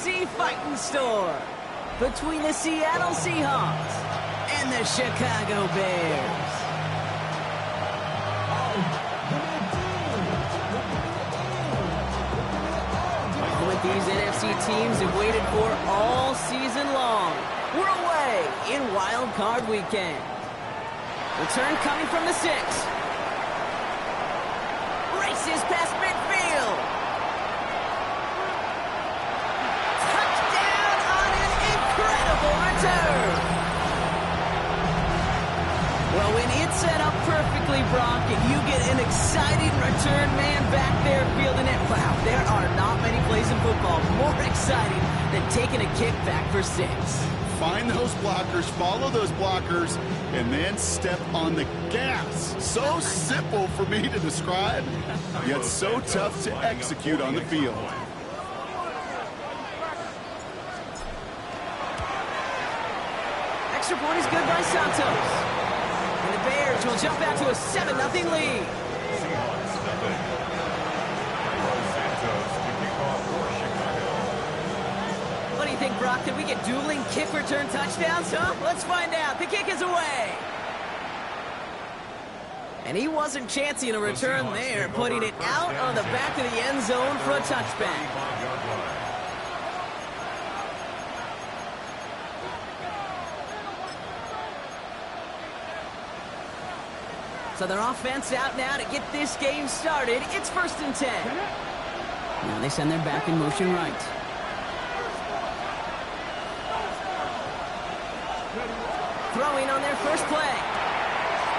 NFC fighting storm between the Seattle Seahawks and the Chicago Bears. What these NFC teams have waited for all season long. We're away in Wild Card Weekend. Return coming from the 6. Races past midfield. Touchdown on an incredible return. Well, when it's set up perfectly, Brock, and you get an exciting return man back there fielding it, wow, there are not many plays in football more exciting than taking a kick back for 6. Find those blockers, follow those blockers, and then step on the gas. So simple for me to describe, yet so tough to execute on the field. Extra point is good by Santos. And the Bears will jump out to a 7-0 lead. What do you think, Brock? Can we get dueling kick return touchdowns, huh? Let's find out. The kick is away. And he wasn't chancing a return there, putting it out on the back of the end zone for a touchback. So their offense out now to get this game started. It's 1st and 10. Now they send their back in motion right. Throwing on their first play.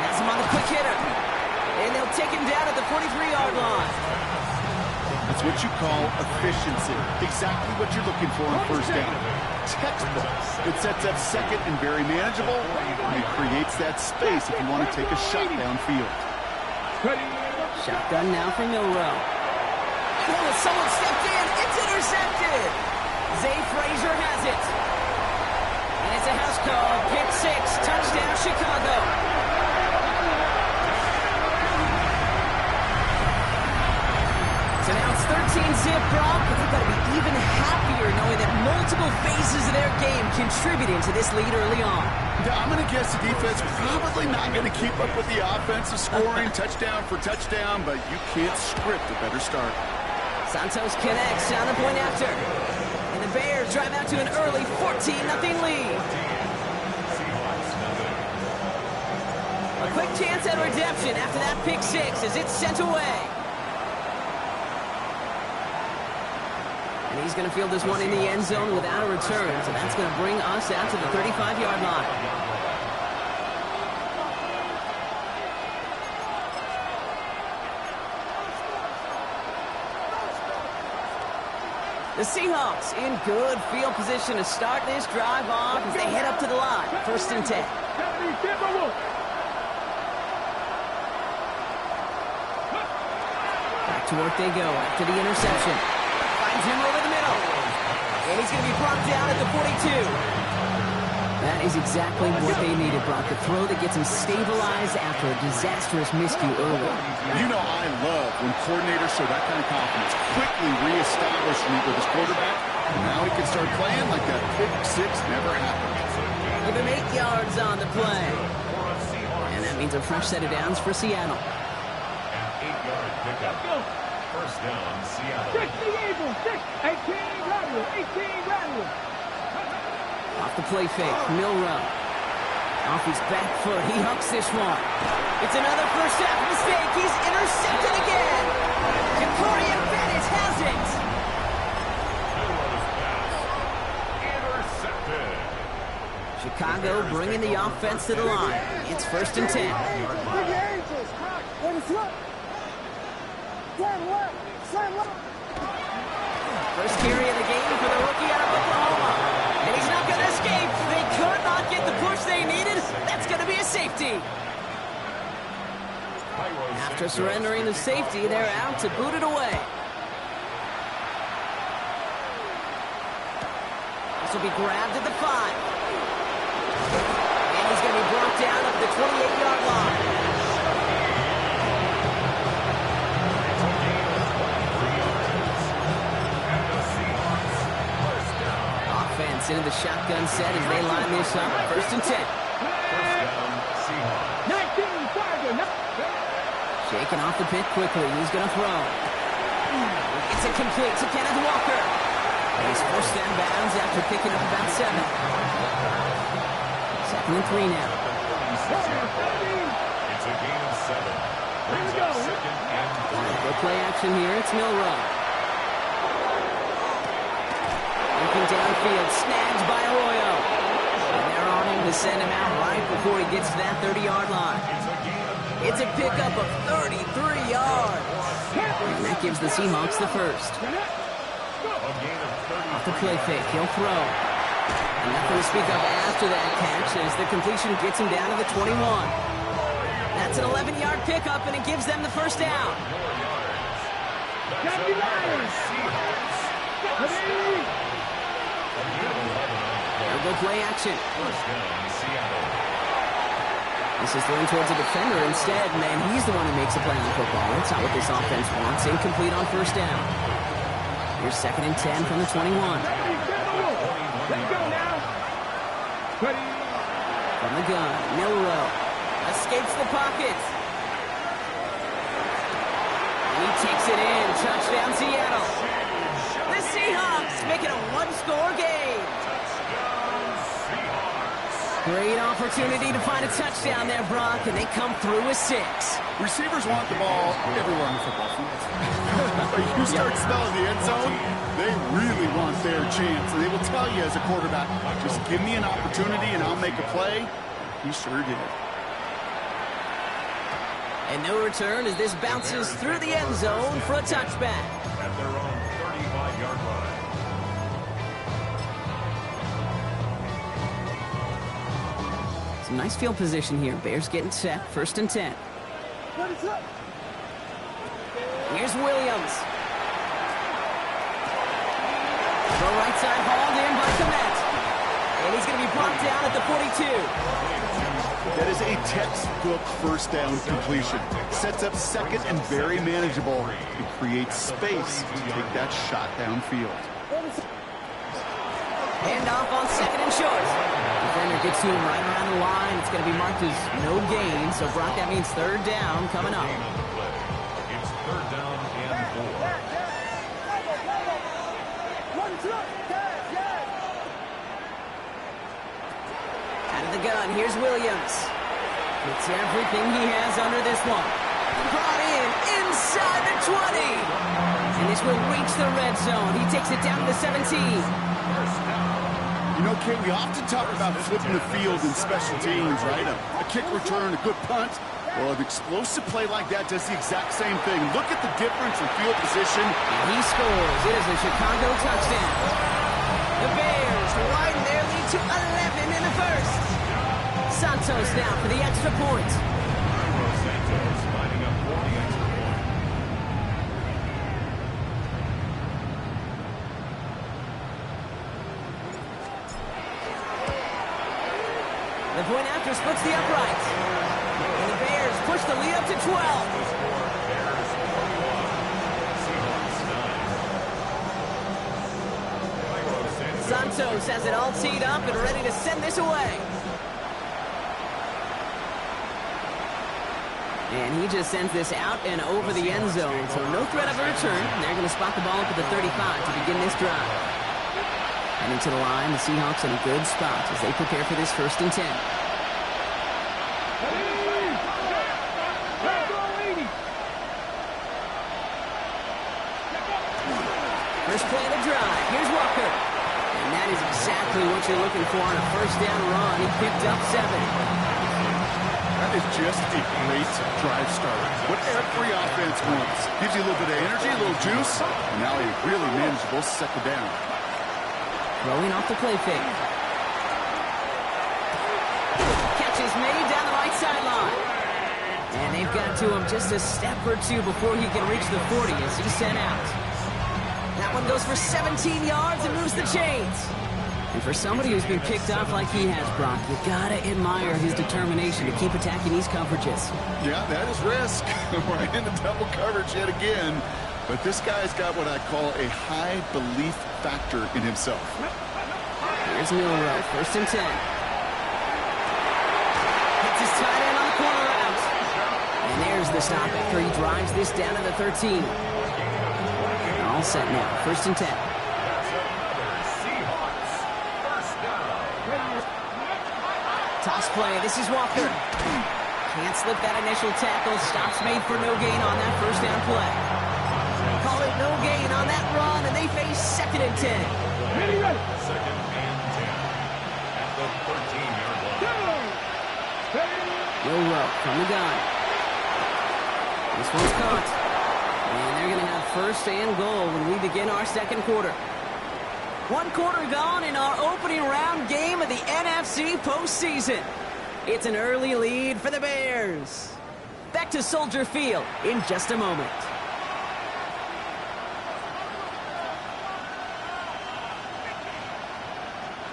Has him on the quick hitter. And they'll take him down at the 43-yard line. That's what you call efficiency. Exactly what you're looking for on first down. Textbook. It sets up second and very manageable, and it creates that space if you want to take a shot downfield. Shotgun now for Milroe. Oh, someone stepped in. It's intercepted. Zay Frazier has it. And it's a house call. Pick 6. Touchdown, Chicago. So now it's 13-zip, Brock, but they've got to be even happier knowing that multiple phases of their game contributing to this lead early on. Yeah, I'm going to guess the defense probably not going to keep up with the offensive scoring touchdown for touchdown, but you can't script a better start. Santos connects on the point after. And the Bears drive out to an early 14-0 lead. A quick chance at redemption after that pick 6 as it's sent away. And he's going to field this one in the end zone without a return. So that's going to bring us out to the 35-yard line. The Seahawks in good field position to start this drive off as they head up to the line. 1st and 10. Back to work they go after the interception. Finds him over the middle. And he's going to be brought down at the 42. That is exactly what they needed, Brock. A throw that gets him stabilized after a disastrous miscue early. You know I love when coordinators show that kind of confidence. Quickly reestablishing it with his quarterback. And now he can start playing like that pick 6 never happened. Give him 8 yards on the play. And that means a fresh set of downs for Seattle. An 8-yard pickup. 1st down, Seattle. 18 Radler. Off the play fake, Milroe. Off his back foot, he hucks this one. It's another first half mistake. He's intercepted again. Jacorian Bennett has it. Intercepted. Chicago bringing the offense to the line. It's 1st and 10. First carry of the game for the rookie out of Oklahoma. And he's not going to escape. They could not get the push they needed. That's going to be a safety. After surrendering the safety, they're out to boot it away. This will be grabbed at the 5. And he's going to be brought down at the 28-yard line. gets into the shotgun set as they line this up. 1st and 10. First down, Seahawks. 19, Tiger. Shaking off the pit quickly. He's going to throw. It's incomplete to Kenneth Walker. And he's forced out of bounds after picking up about 7. 2nd and 3 now. It's a gain of 7. Brings up 2nd and 3. Good play action here. It's Milroe. Looking downfield. Snagged by Arroyo. And they're on him to send him out right before he gets to that 30-yard line. It's a pickup of 33 yards. And that gives the Seahawks the first. Off the play fake, he'll throw. And nothing to speak of after that catch as the completion gets him down to the 21. That's an 11-yard pickup, and it gives them the first down. There go play action. First down, Seattle. This is thrown towards a defender instead, and he's the one who makes a play on the football. That's not what this offense wants. Incomplete on 1st down. Here's 2nd and 10 from the 21. Let's go now. Ready. From the gun, Milroe escapes the pocket. And he takes it in. Touchdown, Seattle. The Seahawks make it a one-score game. Great opportunity to find a touchdown there, Brock, and they come through with 6. Receivers want the ball everywhere on the football field. But you start smelling the end zone, they really want their chance. And they will tell you as a quarterback, just give me an opportunity and I'll make a play. He sure did. And no return as this bounces through the end zone for a touchback. At their own 35-yard line. Some nice field position here. Bears getting set. 1st and 10. Here's Williams. Throw right side hauled in by Komet. And he's going to be brought down at the 42. That is a textbook first down completion. Sets up 2nd and very manageable. It creates space to take that shot downfield. Hand off on 2nd and short. Defender gets to him right around the line. It's going to be marked as no gain. So, Brock, that means 3rd down coming up. It's 3rd down and 4. Out of the gun, here's Williams. Gets everything he has under this one. Brought in inside the 20. And this will reach the red zone. He takes it down to the 17. You know, Kate, we often talk about flipping the field in special teams, right? A kick return, a good punt. Well, an explosive play like that does the exact same thing. Look at the difference in field position. And he scores. It is a Chicago touchdown. The Bears widen their lead to 11 in the first. Santos now for the extra point. Santos lining up for the extra point. The point after splits the uprights. And the Bears push the lead up to 12. Santos has it all teed up and ready to send this away. And he just sends this out and over the end zone. So no threat of a return. They're going to spot the ball up at the 35 to begin this drive. And into the line, the Seahawks in a good spot as they prepare for this 1st and 10. First play of the drive. Here's Walker. And that is exactly what you're looking for on a 1st down run. He picked up 7. That is just a great drive starter. What every offense wants. Gives you a little bit of energy, a little juice, and now a really manageable 2nd down. Throwing off the play fake. Catch is made down the right sideline. And they've got to him just a step or two before he can reach the 40 as he's sent out. That one goes for 17 yards and moves the chains. And for somebody who's been picked off like he has, Brock, you gotta admire his determination to keep attacking these coverages. Yeah, that is risk. We're in the double coverage yet again. But this guy's got what I call a high belief factor in himself. Here's Milroe, 1st and 10. Hits his tight end on the corner route. And there's the stop after he drives this down to the 13. All set now, 1st and 10. Toss play, this is Walker. Can't slip that initial tackle. Stops made for no gain on that 1st down play. Call it no gain on that run, and they face 2nd and 10. Ready, ready. 2nd and 10 at the 13-yard line. Milroe from the gun. This one's caught. And they're going to have 1st and goal when we begin our 2nd quarter. 1 quarter gone in our opening round game of the NFC postseason. It's an early lead for the Bears. Back to Soldier Field in just a moment.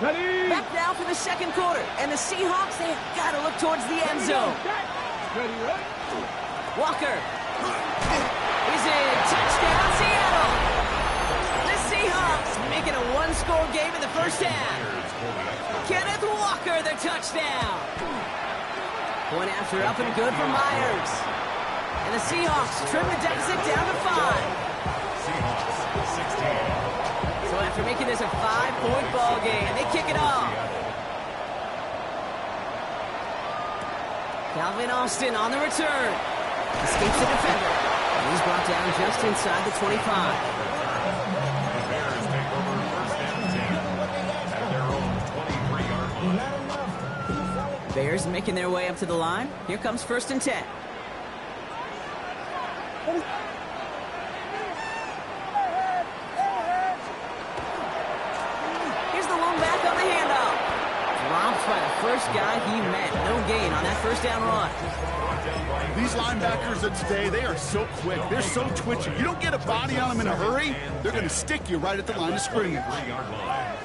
Ready. Back now for the 2nd quarter, and the Seahawks, they've got to look towards the end zone. Ready, ready. Walker is in. Touchdown, Seattle. The Seahawks making a 1-score game in the 1st half. Kenneth Walker, the touchdown. Point after up and good for Myers. And the Seahawks trim the deficit down to 5. Seahawks 16. So after making this a 5-point ball game, they kick it off. Calvin Austin on the return. Escapes the defender. And he's brought down just inside the 25. The Bears take over 1st and 10 at their own 23-yard line. Bears making their way up to the line. Here comes 1st and 10. Here's the lone back on the handoff. Dropped by the first guy he met. No gain on that 1st down run. These linebackers of today, they are so quick. They're so twitchy. You don't get a body on them in a hurry, they're going to stick you right at the line of scrimmage. 3-yard line.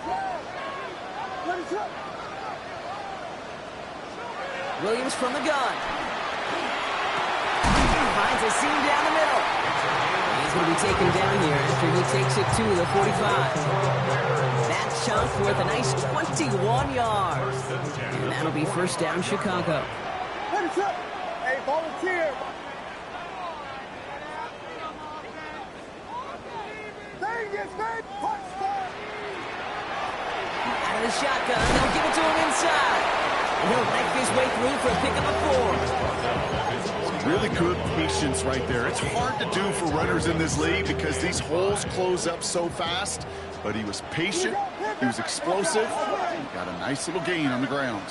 Williams from the gun. Finds a seam down the middle. He's going to be taken down here after he takes it to the 45. That chunk worth a nice 21 yards. And that'll be 1st down Chicago. Hey, volunteer. Out of the shotgun, they'll give it to him inside. And he'll make his way through for a pick of a 4. Really good patience right there. It's hard to do for runners in this league because these holes close up so fast. But he was patient, he was explosive, he got a nice little gain on the ground.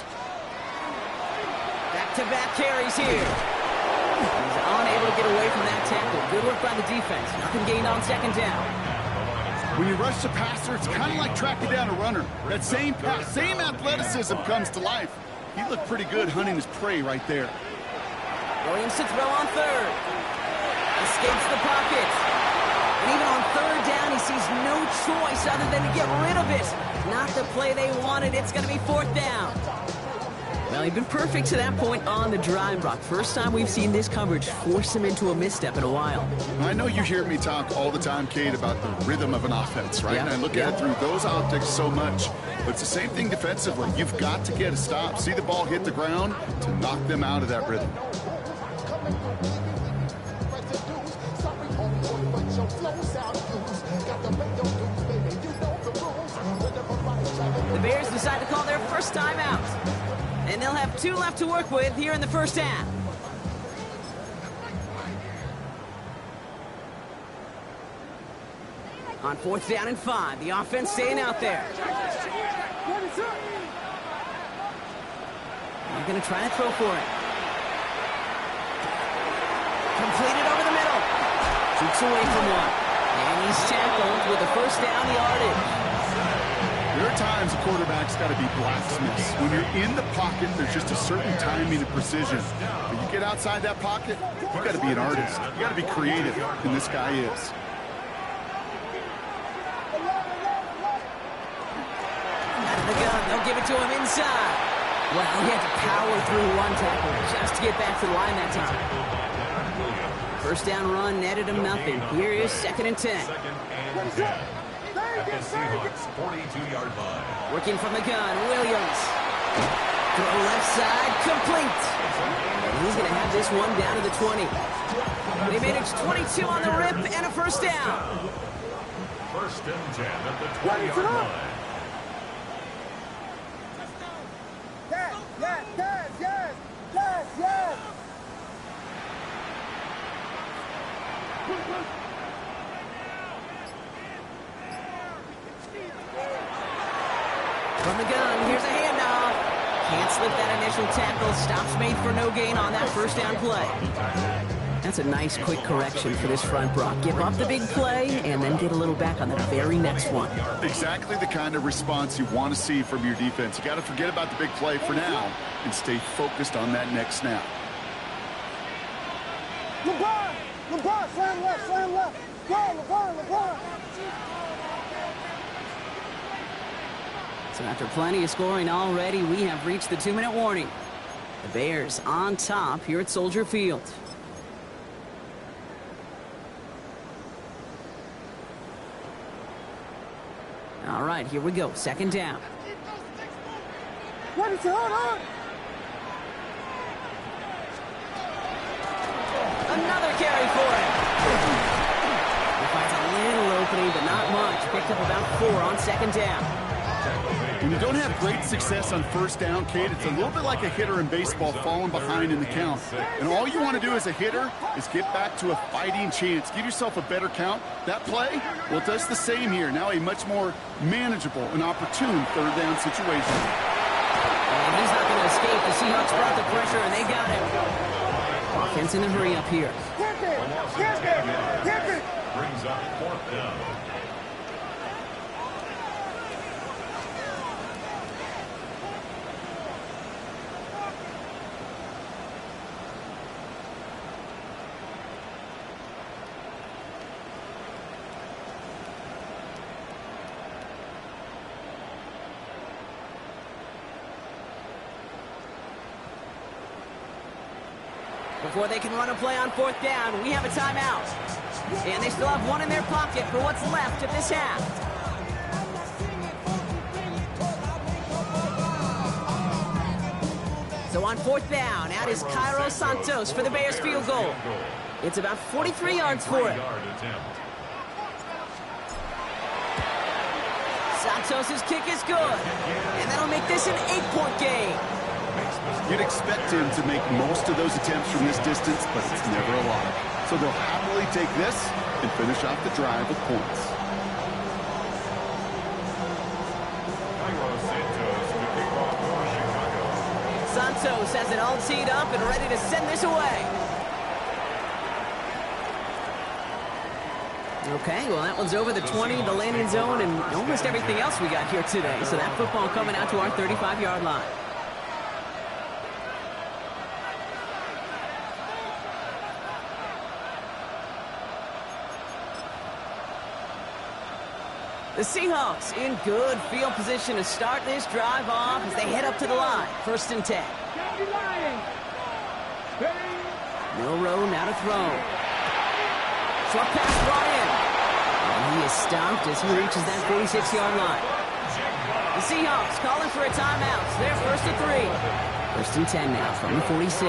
Back-to-back carries here. He's unable to get away from that tackle. Good work by the defense. Nothing gained on 2nd down. When you rush the passer, it's kind of like tracking down a runner. That same pass, same athleticism comes to life. He looked pretty good hunting his prey right there. Williams to throw on 3rd. Escapes the pocket. And even on 3rd down, he sees no choice other than to get rid of it. Not the play they wanted. It's going to be 4th down. Well, he'd been perfect to that point on the drive, Brock. First time we've seen this coverage force him into a misstep in a while. I know you hear me talk all the time, Kate, about the rhythm of an offense, right? Yeah. And I look at it through those optics so much. But it's the same thing defensively. You've got to get a stop. See the ball hit the ground to knock them out of that rhythm. The Bears decide to call their first timeout. And they'll have 2 left to work with here in the 1st half. On 4th down and 5, the offense staying out there. They're going to try to throw for it. Completed over the middle. Shoots away from one. And he's tackled with the 1st down yardage. There are times a quarterback's got to be blacksmiths. When you're in the pocket, there's just a certain timing and precision. When you get outside that pocket, you got to be an artist. You got to be creative, and this guy is. Out of the gun, they'll give it to him inside. Well, he had to power through one tackle just to get back to the line that time. 1st down run netted him nothing. Here is 2nd and 10. at the Seahawks' 42-yard line. Working from the gun, Williams. Throw left side, complete. And he's going to have this one down to the 20. They managed 22 on the rip and a first down. First and 10 at the 20-yard line. Yes, yes, yes, yes, yes, yes. From the gun, here's a handoff. Can't slip that initial tackle. Stops made for no gain on that first down play. That's a nice quick correction for this front, Brock. Give up the big play and then get a little back on the very next one. Exactly the kind of response you want to see from your defense. You got to forget about the big play for now and stay focused on that next snap. LeBron, slam left. Go, LeBron. So after plenty of scoring already, we have reached the 2-minute warning. The Bears on top here at Soldier Field. All right, here we go. Second down. Ready to hold on. Another carry for him. He finds a little opening, but not much. Picked up about 4 on second down. When you don't have great success on first down, Kate, it's a little bit like a hitter in baseball falling behind in the count. And all you want to do as a hitter is get back to a fighting chance. Give yourself a better count. That play, well, it does the same here. Now a much more manageable and opportune third down situation. And he's not going to escape. The Seahawks brought the pressure, and they got him. Offense in a hurry up here. Get it. Brings up fourth down. Before they can run a play on fourth down, we have a timeout. And they still have one in their pocket for what's left of this half. So on fourth down, out is Cairo Santos for the Bears field goal. It's about 43 yards for him. Santos' kick is good. And that'll make this an 8-point game. You'd expect him to make most of those attempts from this distance, but it's never a lot. So they'll happily take this and finish off the drive with points. Santos has it all teed up and ready to send this away. Okay, well, that one's over the 20, the landing zone, and almost everything else we got here today. So that football coming out to our 35-yard line. The Seahawks in good field position to start this drive off as they head up to the line. First and 10. Milroe now to throw. Short pass brought in. And he is stopped as he reaches that 46-yard line. The Seahawks calling for a timeout. They're first and 3. First and 10 now from the 46.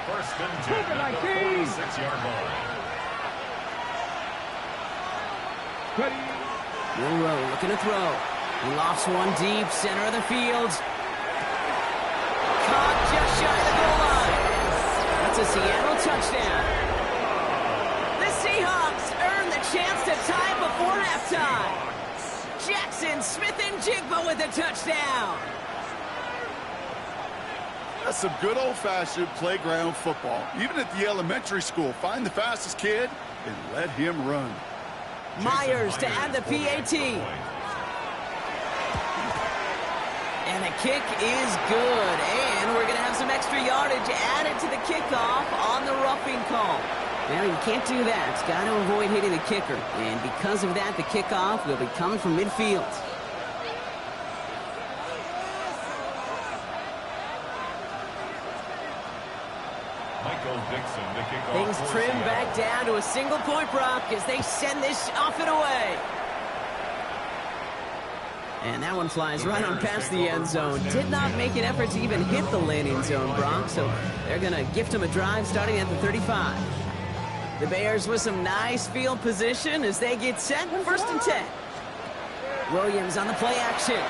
First and 10 at the 46-yard line. Milroe looking to throw. He lofts one deep, center of the field. Caught just shy of the goal line. That's a Seattle touchdown. The Seahawks earn the chance to tie it before halftime. Jackson Smith-Njigba with a touchdown. That's some good old-fashioned playground football. Even at the elementary school, find the fastest kid and let him run. Myers to add the PAT. And the kick is good. And we're going to have some extra yardage added to the kickoff on the roughing call. Now, you can't do that. It's got to avoid hitting the kicker. And because of that, the kickoff will be coming from midfield. Michael Dixon to kick off Things for trim Seattle. back down to a single point, Brock, as they send this off and away. And that one flies right on past the end zone. Did not make an effort to even hit the landing zone, Brock, so they're going to gift him a drive starting at the 35. The Bears with some nice field position as they get set. 1st and 10. Williams on the play action.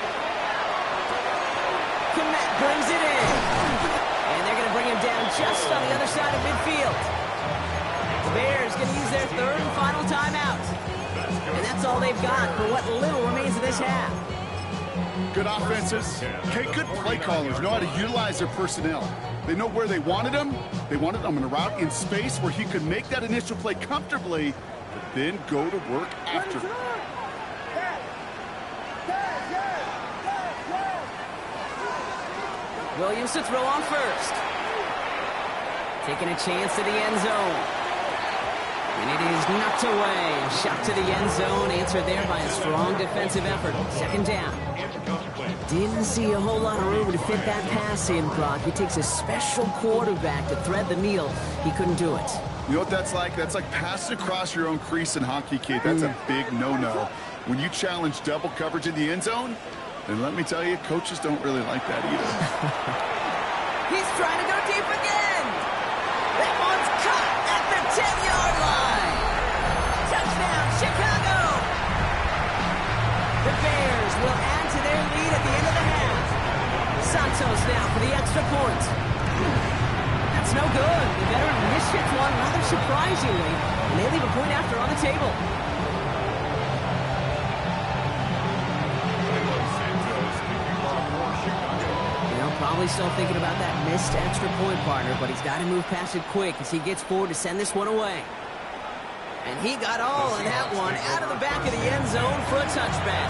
Kmet brings it in. And they're going to bring him down just on the other side of midfield. The Bears going to use their 3rd and final timeout. And that's all they've got for what little remains of this half. Good offenses. Okay, good play callers know how to utilize their personnel. They know where they wanted him. They wanted him in a route in space where he could make that initial play comfortably, but then go to work after. Williams to throw on first. Taking a chance to the end zone. And it is knocked away. A shot to the end zone, answered there by a strong defensive effort. 2nd down. Didn't see a whole lot of room to fit that pass in, Brock. It takes a special quarterback to thread the needle. He couldn't do it. You know what that's like? That's like passing across your own crease in hockey, Kate. That's a big no-no. When you challenge double coverage in the end zone, then let me tell you, coaches don't really like that either. He's trying to go deep again. That one's caught at the 10-yard line. Touchdown, Chicago. The Bears will add to their lead at the end of the half. Santos now for the extra point. That's no good. The veteran mishits one rather surprisingly, and they leave a point after on the table. Probably still thinking about that missed extra point, partner, but he's got to move past it quick as he gets forward to send this one away. And he got all of that one out of the back of the end zone for a touchback.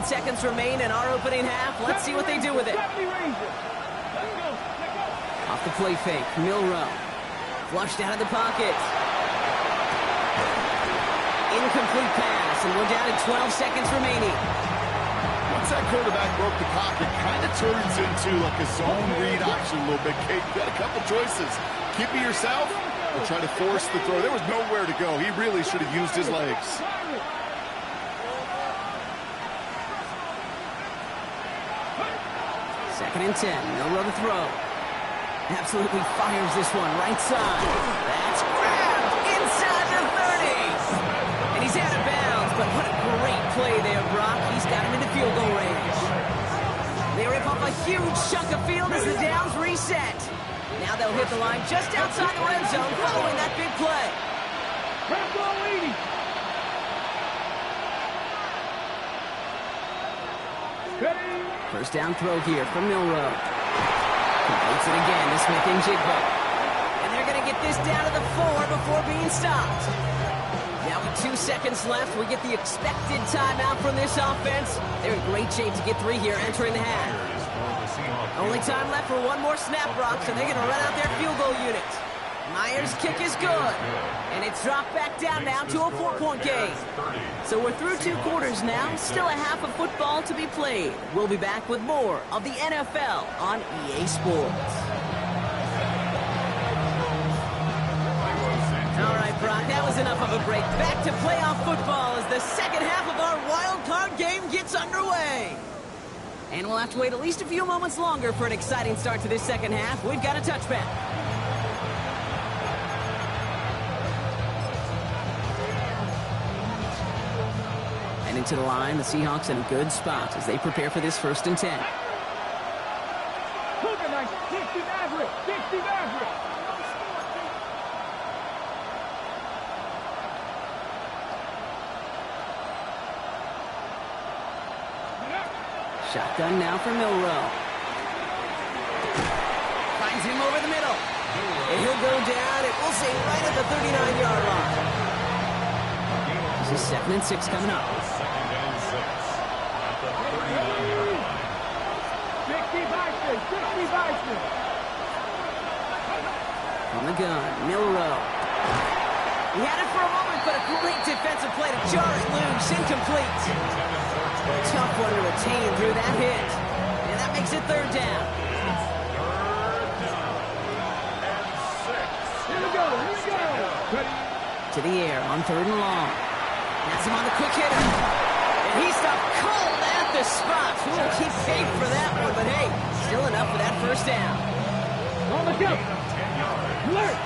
Seconds remain in our opening half. Let's see what they do with it. Off the play fake, Milroe. Flushed out of the pocket. Incomplete pass, and we're down to 12 seconds remaining. Once that quarterback broke the pocket, kind of turns into like a zone read option a little bit. Kate, you got a couple choices. Keep it yourself or try to force the throw. There was nowhere to go. He really should have used his legs. 2nd and 10. Milroe to throw. Absolutely fires this one right side. That's grabbed inside the 30. And he's out of bounds, but what a great play there, Brock. He's got him into field goal range. They rip off a huge chunk of field as the downs reset. Now they'll hit the line just outside the red zone following that big play. First down throw here from Milroe. Completes it again to Smith-Njigba. And they're going to get this down to the 4 before being stopped. Now with 2 seconds left, we get the expected timeout from this offense. They're in great shape to get 3 here entering the half. Only time left for one more snap, Brock, so they're going to run out their field goal unit. Myers' kick is good. And it's dropped back down now to a 4-point game. So we're through 2 quarters now. Still a half of football to be played. We'll be back with more of the NFL on EA Sports. All right, Brock, that was enough of a break. Back to playoff football as the second half of our wild card game gets underway. And we'll have to wait at least a few moments longer for an exciting start to this second half. We've got a touchback. Heading to the line, the Seahawks in a good spot as they prepare for this 1st and 10. Shotgun now for Milroe. Finds him over the middle. And he'll go down, it will say right at the 39-yard line. This is 2nd and 6 coming up. From the gun, Milroe. He had it for a moment, but a great defensive play to jar it loose. Incomplete. Tough one to retain through that hit. And that makes it third down. Here we go. To the air on third and long. That's him on the quick hitter. And he stopped cold at the spot. Ooh, he paid for that one, but hey, still enough for that first down. On the go. Alert.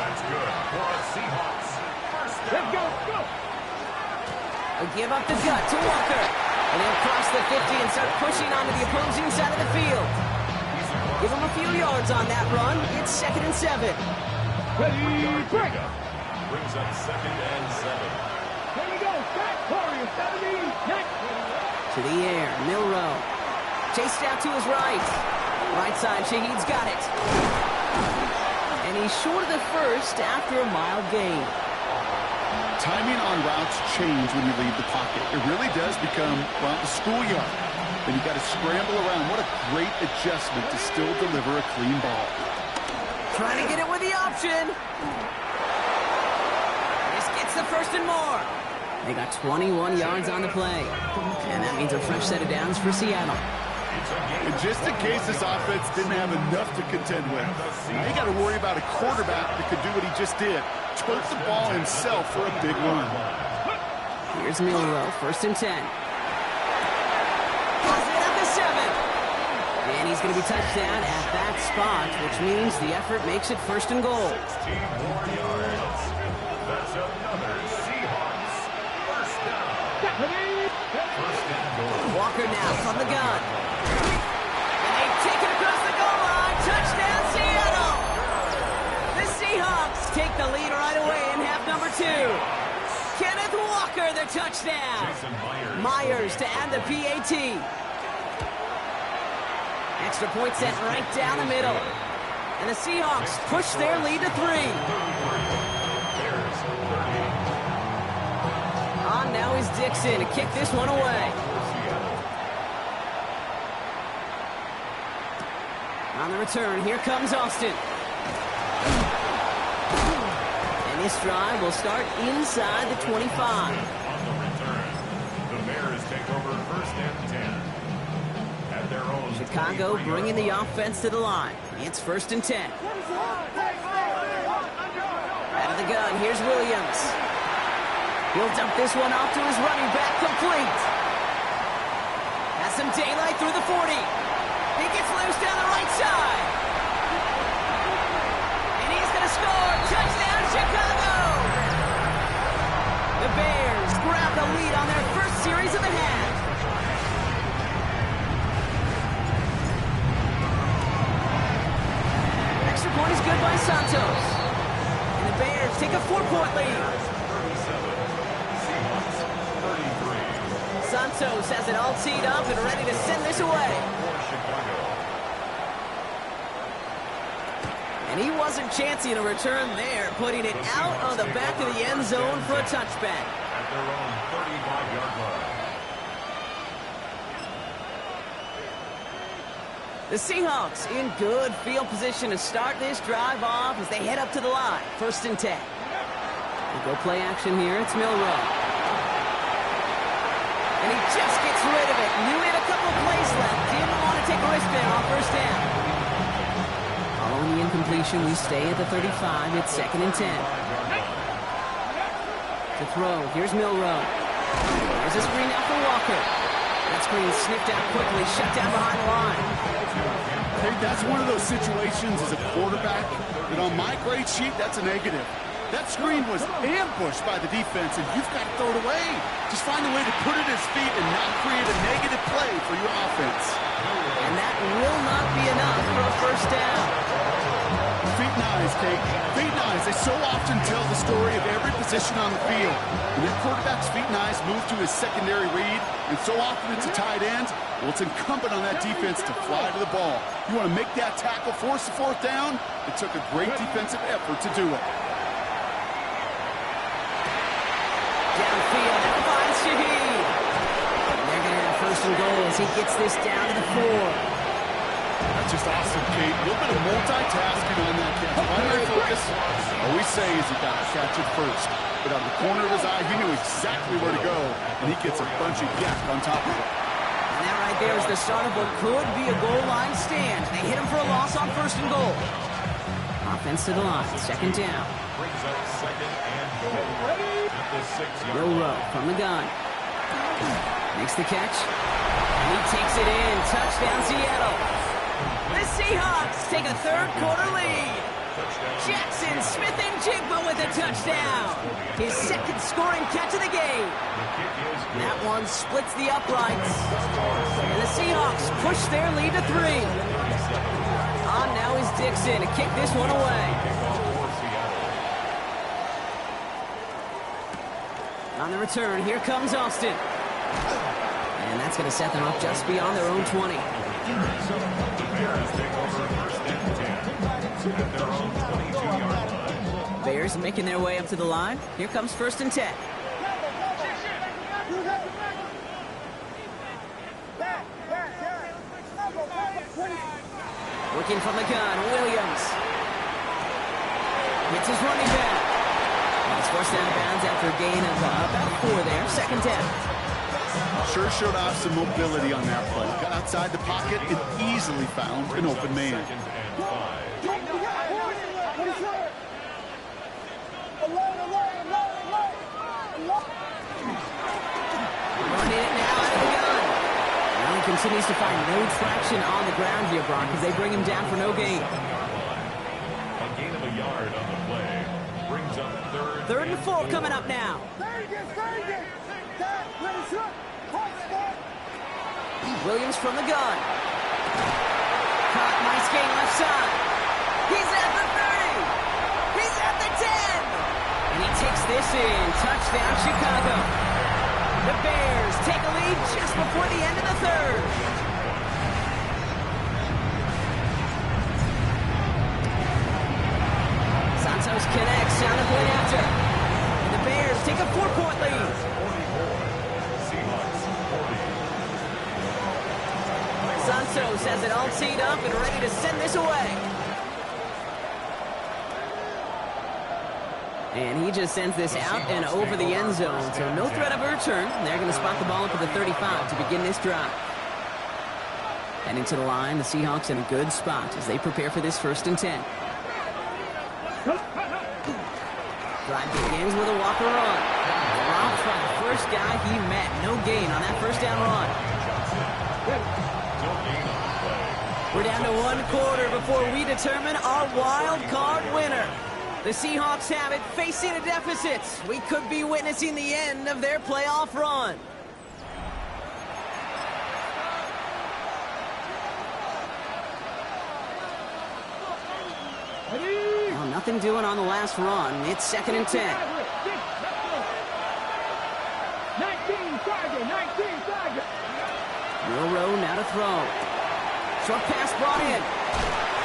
That's good for a Seahawks. First down. Let's go. They give up the gut to Walker. And they'll cross the 50 and start pushing onto the opposing side of the field. Give him a few yards on that run. It's 2nd and 7. Ready, break. Brings up 2nd and 7. Here we go. Back. Warrior 70. Next. To the air, Milroe. Chased out to his right. Right side, Shaheed's got it. And he's short of the first after a mild gain. Timing on routes change when you leave the pocket. It really does become, well, the schoolyard. Then you got to scramble around. What a great adjustment to still deliver a clean ball. Trying to get it with the option. This gets the first and more. They got 21 yards on the play. And that means a fresh set of downs for Seattle. And just in case this offense didn't have enough to contend with, now you got to worry about a quarterback that could do what he just did. Tote the ball himself for a big run. Here's Milroe, 1st and 10. At the 7. And he's going to be touchdown at that spot, which means the effort makes it 1st and goal. 16 more yards. That's another Seahawks. First down. First and goal. Walker now from the gun. And they take it across the goal line. Touchdown, Seattle! The Seahawks take the lead right away in half number 2. Kenneth Walker, the touchdown. Jason Myers to add the PAT. Extra point set right down the middle. And the Seahawks push their lead to 3. On now is Dixon to kick this one away. On the return, here comes Austin. And this drive will start inside the 25. On the return, the Bears take over 1st and 10. At their own Chicago bringing the offense to the line. It's 1st and 10. Out of the gun, here's Williams. He'll dump this one off to his running back, complete. Has some daylight through the 40. He gets loose down the right side. And he's going to score. Touchdown, Chicago! The Bears grab the lead on their first series of the half. Extra point is good by Santos. And the Bears take a 4-point lead. Santos has it all teed up and ready to send this away. And he wasn't chancing a return there, putting it out of the back of the end zone for a touchback. At their own 35-yard line. The Seahawks in good field position to start this drive off as they head up to the line. 1st and 10. We'll go play action here. It's Milroe. And he just gets rid of it. Knew he had a couple plays left. Didn't want to take a risk there on 1st down. Following the incompletion, we stay at the 35. It's 2nd and 10. To throw, here's Milroe. There's a screen out for Walker. That screen sniffed out quickly, shut down behind the line. Hey, that's one of those situations as a quarterback that on my grade sheet, that's a negative. That screen was ambushed by the defense, and you've got to throw it away. Just find a way to put it at his feet and not create a negative play for your offense. And that will not be enough for a 1st down. Feet and eyes, Kate. Feet and eyes, they so often tell the story of every position on the field. When your quarterback's feet and eyes move to his secondary read, and so often it's a tight end, well, it's incumbent on that defense to fly to the ball. You want to make that tackle, force the 4th down? It took a great defensive effort to do it. Downfield, that finds Shaheed. And they're going to have 1st and goal as he gets this down to the 4. That's just awesome, Kate. A little bit of multitasking on that catch. Primary focus, all we say is you got to catch it first. But out of the corner of his eye, he knew exactly where to go, and he gets a bunch of yak on top of it. And that right there is the start of what could be a goal line stand. They hit him for a loss on 1st and goal. Offense to the line, 2nd down. Brings up 2nd and goal at the 6-yard Will line. Rowe from the gun. Makes the catch. And he takes it in. Touchdown, Seattle. The Seahawks take a 3rd quarter lead. Jackson Smith-Njigba with a touchdown. His 2nd scoring catch of the game. That one splits the uprights. And the Seahawks push their lead to 3. On now is Dixon to kick this one away. On the return, here comes Austin. And that's going to set them up just beyond their own 20. The Bears take over 1st and 10 at their own 22-yard line. Bears making their way up to the line. Here comes 1st and 10. Working from the gun, Williams. Hits his running back. He's forced out of bounds after a gain of about 4 there. 2nd down. Sure showed off some mobility on that play. Got outside the pocket and easily found an open man. 2nd and 5. Running it now out of the gun. Well, he continues to find no traction on the ground here, Brock, as they bring him down for no gain. A gain of a yard on the play. Brings up 3rd and 4 coming up now. Williams from the gun. Caught, nice gain left side. He's at the 30. He's at the 10. And he takes this in. Touchdown, Chicago. The Bears take a lead just before the end of the 3rd. Santos connects down the point after. And the Bears take a 4-point lead. Seahawks 40. Santos has it all teed up and ready to send this away. And he just sends this out and over the end zone, so no threat of a return. They're going to spot the ball up at the 35 to begin this drive. Heading to the line, the Seahawks in a good spot as they prepare for this 1st and 10. Drive begins with a Walker run. Drops by the first guy he met. No gain on that 1st down run. We're down to 1 quarter before we determine our wild card winner. The Seahawks have it, facing a deficit. We could be witnessing the end of their playoff run. Well, nothing doing on the last run. It's 2nd and 10. 19 target. Will Rowe now to throw. Short pass brought in.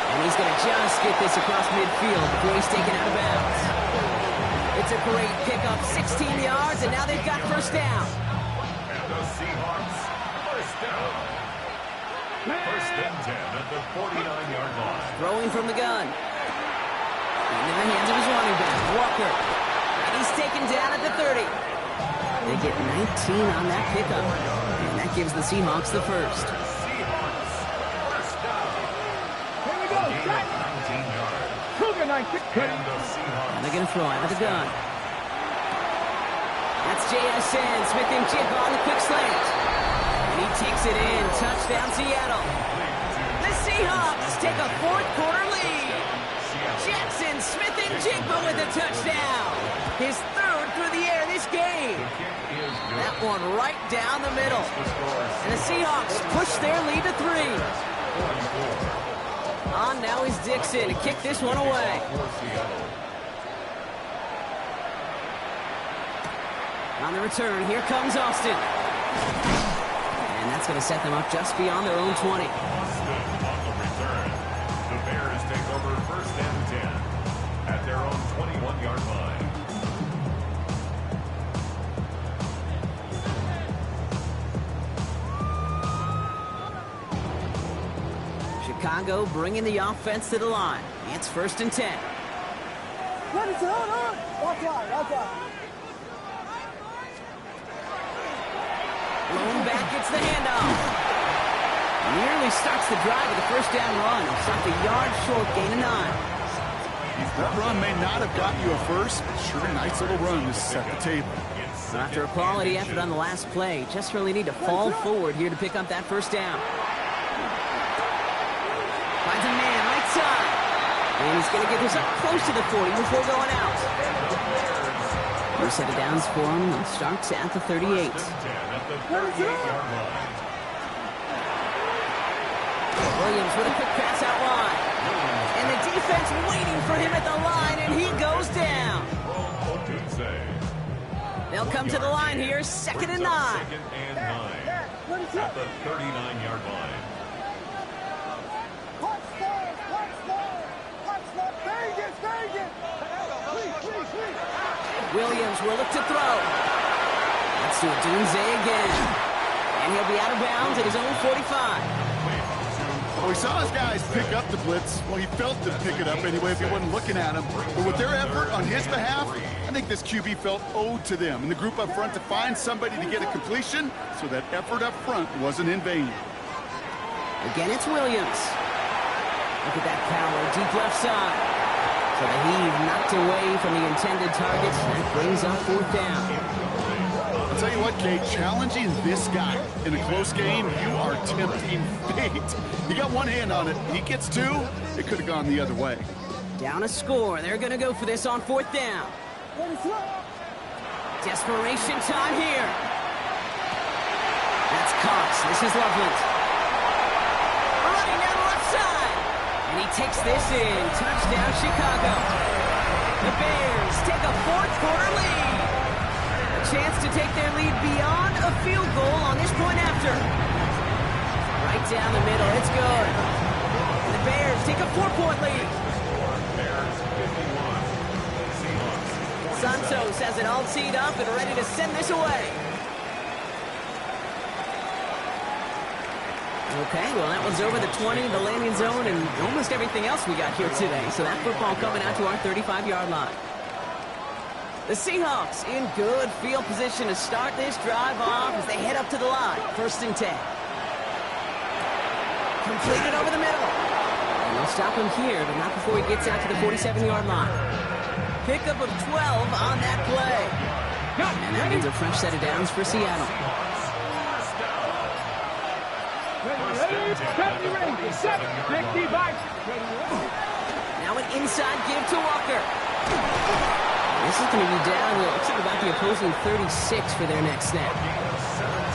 And he's going to just get this across midfield before he's taken out of bounds. It's a great pickup, 16 yards, and now they've got 1st down. And the Seahawks 1st down. 1st and 10 at the 49-yard line. Throwing from the gun. Into the hands of his running back, Walker. And he's taken down at the 30. They get 19 on that pickup. And that gives the Seahawks the 1st. Seahawks 1st down. Here we go. Gain of 19 yards. Cougar 19. And the Seahawks. And they're going to throw out of the gun. That's JSN. Smith-Njigba on the quick slant. And he takes it in. Touchdown, Seattle. The Seahawks take a 4th quarter lead. Jackson Smith-Njigba with a touchdown. His 3rd through the air this game. That one right down the middle. And the Seahawks push their lead to 3. On now is Dixon to kick this one away. On the return, here comes Austin. And that's going to set them up just beyond their own 20. Austin on the return. The Bears take over 1st and 10 at their own 21-yard line. Chicago bringing the offense to the line. It's 1st and 10. Blown back gets the handoff. Nearly starts the drive with a 1st down run. Stopped a yard short, gain of 9. That run may not have got you a first, but sure a nice little run to set the table. After a quality effort on the last play, just really need to fall forward here to pick up that 1st down. Finds a man right side. And he's going to get this up close to the 40 before going out. First set of downs for him. He starts at the 38. Williams with a quick pass out wide. And the defense waiting for him at the line, and he goes down. They'll come to the line here, 2nd and 9. 2nd and 9 at the 39-yard line. Williams will look to throw. Let's do Odunze again. And he'll be out of bounds at his own 45. Well, we saw his guys pick up the blitz. Well, he felt to pick it up anyway if he wasn't looking at him. But with their effort on his behalf, I think this QB felt owed to them and the group up front to find somebody to get a completion, so that effort up front wasn't in vain. Again, it's Williams. Look at that power, deep left side. So the heave knocked away from the intended targets. That brings up 4th down. I'll tell you what, Kate, challenging this guy in a close game, you are tempting fate. He got one hand on it. He gets 2. It could have gone the other way. Down a score. They're going to go for this on 4th down. Desperation time here. That's Cox. This is Loveland. Running down the left side. And he takes this in. Touchdown, Chicago. The Bears take a 4th quarter lead. A chance to take their lead beyond a field goal on this point after. Right down the middle. It's good. And the Bears take a 4-point lead. Bears 51. Seahawks. Santos has it all teed up and ready to send this away. Okay, well, that one's over the 20, the landing zone, and almost everything else we got here today. So that football coming out to our 35-yard line. The Seahawks in good field position to start this drive off as they head up to the line. 1st and 10. Completed over the middle. And they'll stop him here, but not before he gets out to the 47-yard line. Pickup of 12 on that play. And that means a fresh set of downs for Seattle. Now an inside give to Walker. This is going to be down, looks like about the opposing 36 for their next snap.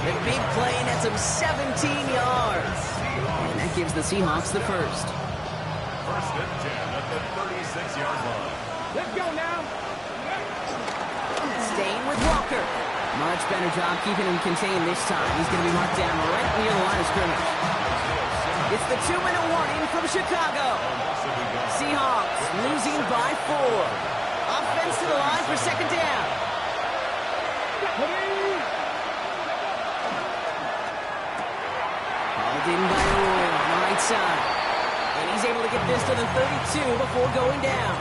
The big play nets him 17 yards. And that gives the Seahawks the 1st. 1st and 10 at the 36-yard line. Let's go now. Staying with Walker. Much better job keeping him contained this time. He's going to be marked down right near the line of scrimmage. It's the 2-minute warning from Chicago. Seahawks losing by 4. Offense to the line for 2nd down. Called in by Roy on the right side. And he's able to get this to the 32 before going down.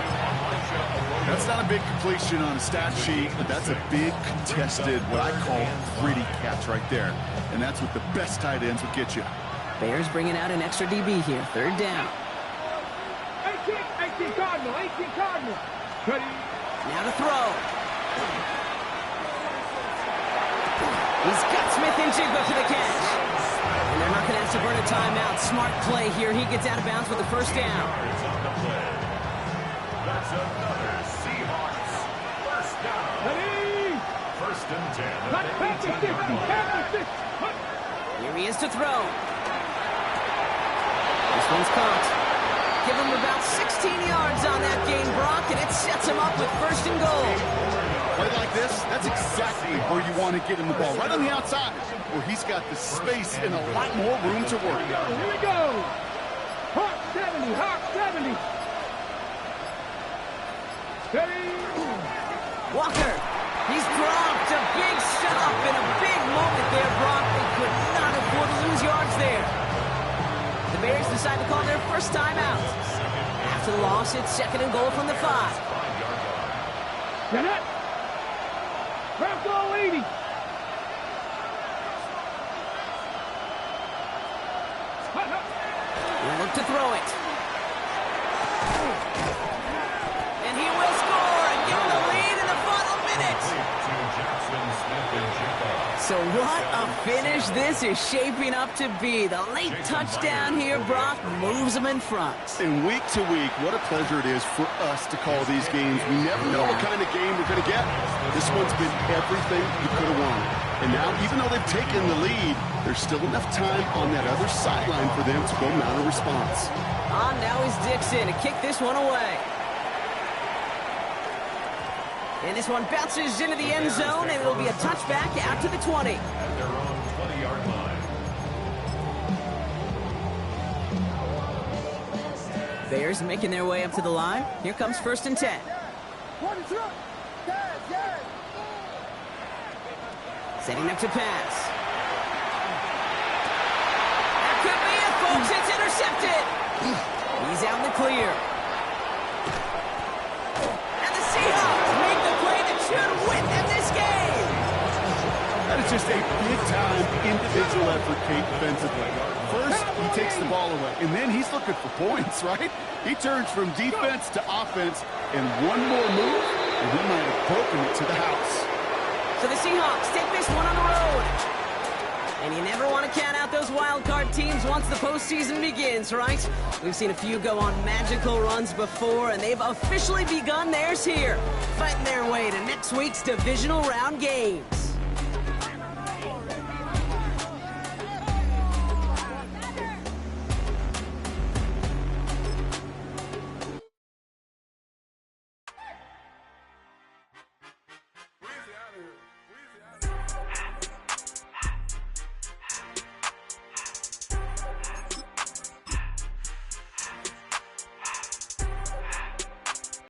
That's not a big completion on a stat sheet, but that's a big contested, what I call gritty catch right there. And that's what the best tight ends would get you. Bears bringing out an extra DB here. 3rd down. 18 Cardinal, 18 Cardinal. Ready. Now to throw. He's got Smith and Jigba to the catch. And they're not going to have to burn a timeout. Smart play here. He gets out of bounds with the 1st down. That's another Seahawks 1st down. Ready. 1st and 10 Not at the 18-yard line. Here he is to throw. This one's caught. Give him about 16 yards on that gain, Brock, and it sets him up with 1st and goal. Play like this, that's exactly where you want to get him the ball. Right on the outside, where he's got the space and a lot more room to work. Here we go. Hawk 70, Hawk 70. Ready. Walker, he's dropped a big stop in a big moment there, Brock. They could not afford to lose yards there. The Bears decide to call their toss it, 2nd and goal from the 5. 5-yard line. Get it. Grab goal 80. He'll look to throw it. And he will score and give him the lead in the final minute. To Jackson Smith-Njigba. So what a finish this is shaping up to be. The late touchdown here, Brock, moves them in front. And week to week, what a pleasure it is for us to call these games. We never know what kind of game we're going to get. This one's been everything you could have wanted. And now, even though they've taken the lead, there's still enough time on that other sideline for them to go mount a response. Now is Dixon to kick this one away. And this one bounces into the end zone, and it'll be a touchback out to the 20. At their own 20-yard line. Bears making their way up to the line. Here comes 1st and 10. Setting up to pass. That could be it, folks. It's intercepted. He's out in the clear. And the Seahawks make the play that should win them this game. That is just a big-time individual effort, Kate, defensively. First, he takes the ball away, and then he's looking for points, right? He turns from defense to offense, and one more move, and he might have broken it to the house. So the Seahawks take this one on the road. And you never want to count out those wild card teams once the postseason begins, right? We've seen a few go on magical runs before, and they've officially begun theirs here, fighting their way to next week's divisional round games.